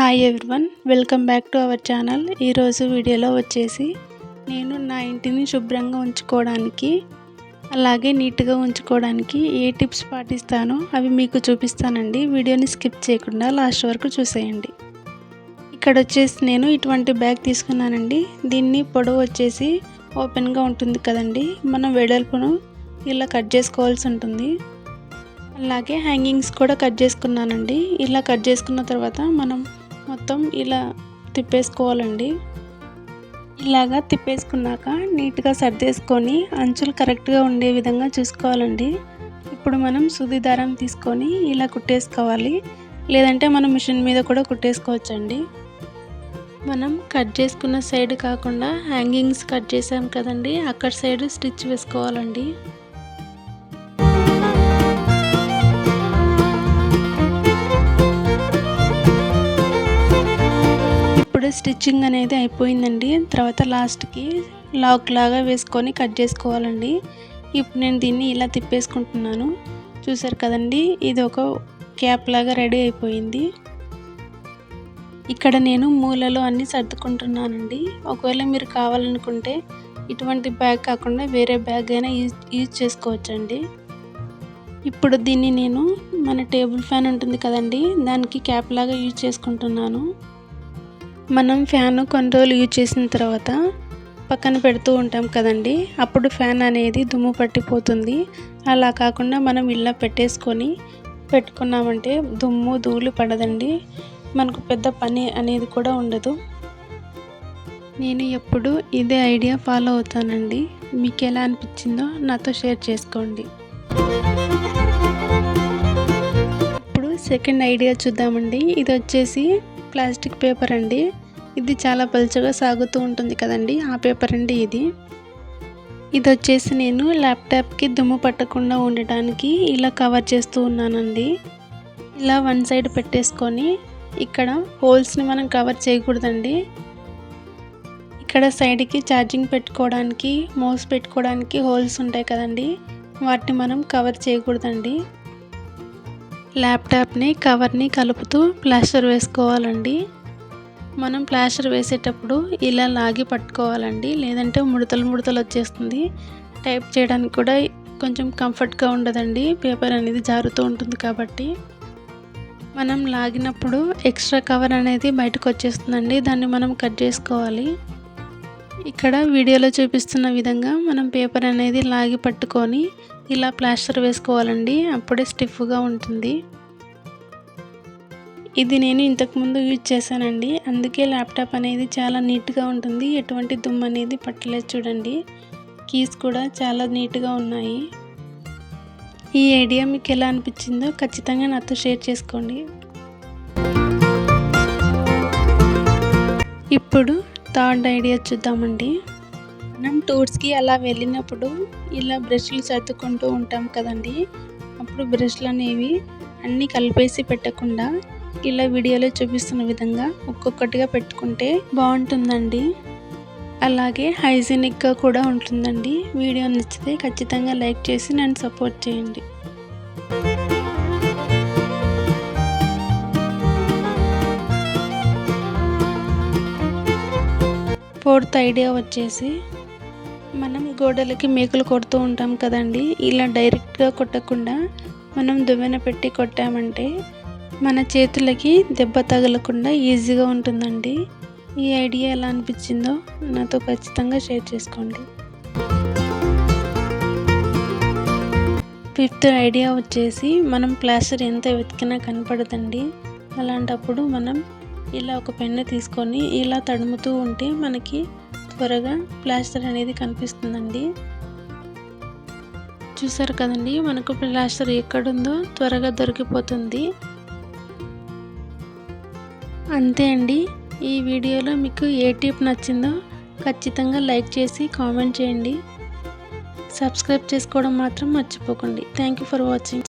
Hi everyone, welcome back to our channel. ఈరోజు వీడియోలో వచ్చేసి నేను నా ఇంటిని శుభ్రంగా ఉంచుకోవడానికి అలాగే నీట్గా ఉంచుకోవడానికి ఏ టిప్స్ పాటిస్తానో అవి మీకు చూపిస్తానండి. వీడియోని స్కిప్ చేయకుండా లాస్ట్ వరకు చూసేయండి. ఇక్కడ వచ్చేసి నేను ఇటువంటి బ్యాగ్ తీసుకున్నానండి. దీన్ని పొడవు వచ్చేసి ఓపెన్గా ఉంటుంది కదండి, మనం వెడల్పును ఇలా కట్ చేసుకోవాల్సి ఉంటుంది. అలాగే హ్యాంగింగ్స్ కూడా కట్ చేసుకున్నానండి. ఇలా కట్ చేసుకున్న తర్వాత మనం మొత్తం ఇలా తిప్పేసుకోవాలండి. ఇలాగా తిప్పేసుకున్నాక నీట్గా సర్దేసుకొని అంచులు కరెక్ట్గా ఉండే విధంగా చూసుకోవాలండి. ఇప్పుడు మనం సూది దారం తీసుకొని ఇలా కుట్టేసుకోవాలి, లేదంటే మనం మిషన్ మీద కూడా కుట్టేసుకోవచ్చండి. మనం కట్ చేసుకున్న సైడ్ కాకుండా హ్యాంగింగ్స్ కట్ చేసాం కదండి, అక్కడ సైడ్ స్టిచ్ వేసుకోవాలండి. స్టిచ్చింగ్ అనేది అయిపోయిందండి. తర్వాత లాస్ట్కి లాక్ లాగా వేసుకొని కట్ చేసుకోవాలండి. ఇప్పుడు నేను దీన్ని ఇలా తిప్పేసుకుంటున్నాను. చూసారు కదండి, ఇది ఒక క్యాప్ లాగా రెడీ అయిపోయింది. ఇక్కడ నేను మూలలో అన్నీ సర్దుకుంటున్నానండి. ఒకవేళ మీరు కావాలనుకుంటే ఇటువంటి బ్యాగ్ కాకుండా వేరే బ్యాగ్ అయినా యూజ్ చేసుకోవచ్చండి. ఇప్పుడు దీన్ని నేను మన టేబుల్ ఫ్యాన్ ఉంటుంది కదండి, దానికి క్యాప్ లాగా యూజ్ చేసుకుంటున్నాను. మనం ఫ్యాన్ కొన్ని రోజులు యూజ్ చేసిన తర్వాత పక్కన పెడుతూ ఉంటాం కదండి, అప్పుడు ఫ్యాన్ అనేది దుమ్ము పట్టిపోతుంది. అలా కాకుండా మనం ఇలా పెట్టుకున్నామంటే దుమ్ము ధూళి పడదండి, మనకు పెద్ద పని అనేది కూడా ఉండదు. నేను ఎప్పుడు ఇదే ఐడియా ఫాలో అవుతానండి. మీకు ఎలా అనిపించిందో నాతో షేర్ చేసుకోండి. ఇప్పుడు సెకండ్ ఐడియా చూద్దామండి. ఇది వచ్చేసి ప్లాస్టిక్ పేపర్ అండి. ఇది చాలా పలుచగా సాగుతూ ఉంటుంది కదండి, ఆ పేపర్ అండి ఇది వచ్చేసి నేను ల్యాప్టాప్కి దుమ్ము పట్టకుండా ఉండటానికి ఇలా కవర్ చేస్తూ ఉన్నానండి. ఇలా వన్ సైడ్ పెట్టేసుకొని ఇక్కడ హోల్స్ని మనం కవర్ చేయకూడదండి. ఇక్కడ సైడ్కి ఛార్జింగ్ పెట్టుకోవడానికి, మౌస్ పెట్టుకోవడానికి హోల్స్ ఉంటాయి కదండి, వాటిని మనం కవర్ చేయకూడదండి. ల్యాప్టాప్ని కవర్ని కలుపుతూ ప్లాస్టర్ వేసుకోవాలండి. మనం ప్లాస్టర్ వేసేటప్పుడు ఇలా లాగి పట్టుకోవాలండి, లేదంటే ముడతలు వచ్చేస్తుంది. టైప్ చేయడానికి కూడా కొంచెం కంఫర్ట్గా ఉండదండి, పేపర్ అనేది జారుతూ ఉంటుంది కాబట్టి. మనం లాగినప్పుడు ఎక్స్ట్రా కవర్ అనేది బయటకు వచ్చేస్తుందండి, దాన్ని మనం కట్ చేసుకోవాలి. ఇక్కడ వీడియోలో చూపిస్తున్న విధంగా మనం పేపర్ అనేది లాగి పట్టుకొని ఇలా ప్లాస్టర్ వేసుకోవాలండి, అప్పుడే స్టిఫ్గా ఉంటుంది. ఇది నేను ఇంతకుముందు యూజ్ చేశానండి, అందుకే ల్యాప్టాప్ అనేది చాలా నీట్గా ఉంటుంది. ఎటువంటి దుమ్ము అనేది పట్టలేదు చూడండి. కీస్ కూడా చాలా నీట్గా ఉన్నాయి. ఈ ఐడియా మీకు ఎలా అనిపించిందో ఖచ్చితంగా నాతో షేర్ చేసుకోండి. ఇప్పుడు థర్డ్ ఐడియా చూద్దామండి. మనం టూర్స్కి అలా వెళ్ళినప్పుడు ఇలా బ్రష్లు సర్దుకుంటూ ఉంటాం కదండి, అప్పుడు బ్రష్లు అనేవి అన్నీ కలిపేసి పెట్టకుండా ఇలా వీడియోలో చూపిస్తున్న విధంగా ఒక్కొక్కటిగా పెట్టుకుంటే బాగుంటుందండి. అలాగే హైజీనిక్గా కూడా ఉంటుందండి. వీడియో నచ్చితే ఖచ్చితంగా లైక్ చేసి నన్ను సపోర్ట్ చేయండి. ఫోర్త్ ఐడియా వచ్చేసి మనం గోడలకి మేకులు కొడుతూ ఉంటాం కదండి, ఇలా డైరెక్ట్గా కొట్టకుండా మనం దువ్వెన పెట్టి కొట్టామంటే మన చేతులకి దెబ్బ తగలకుండా ఈజీగా ఉంటుందండి. ఈ ఐడియా ఎలా అనిపించిందో నాతో ఖచ్చితంగా షేర్ చేసుకోండి. ఫిఫ్త్ ఐడియా వచ్చేసి మనం ప్లాస్టర్ ఎంత వెతికినా కనపడదండి. అలాంటప్పుడు మనం ఇలా ఒక పెన్ను తీసుకొని ఇలా తడుముతూ ఉంటే మనకి త్వరగా ప్లాస్టర్ అనేది కనిపిస్తుందండి. చూసారు కదండి, మనకు ప్లాస్టర్ ఎక్కడుందో త్వరగా దొరికిపోతుంది. అంతే అండి. ఈ వీడియోలో మీకు ఏ టిప్ నచ్చిందో ఖచ్చితంగా లైక్ చేసి కామెంట్ చేయండి. సబ్స్క్రైబ్ చేసుకోవడం మాత్రం మర్చిపోకండి. Thank you for watching.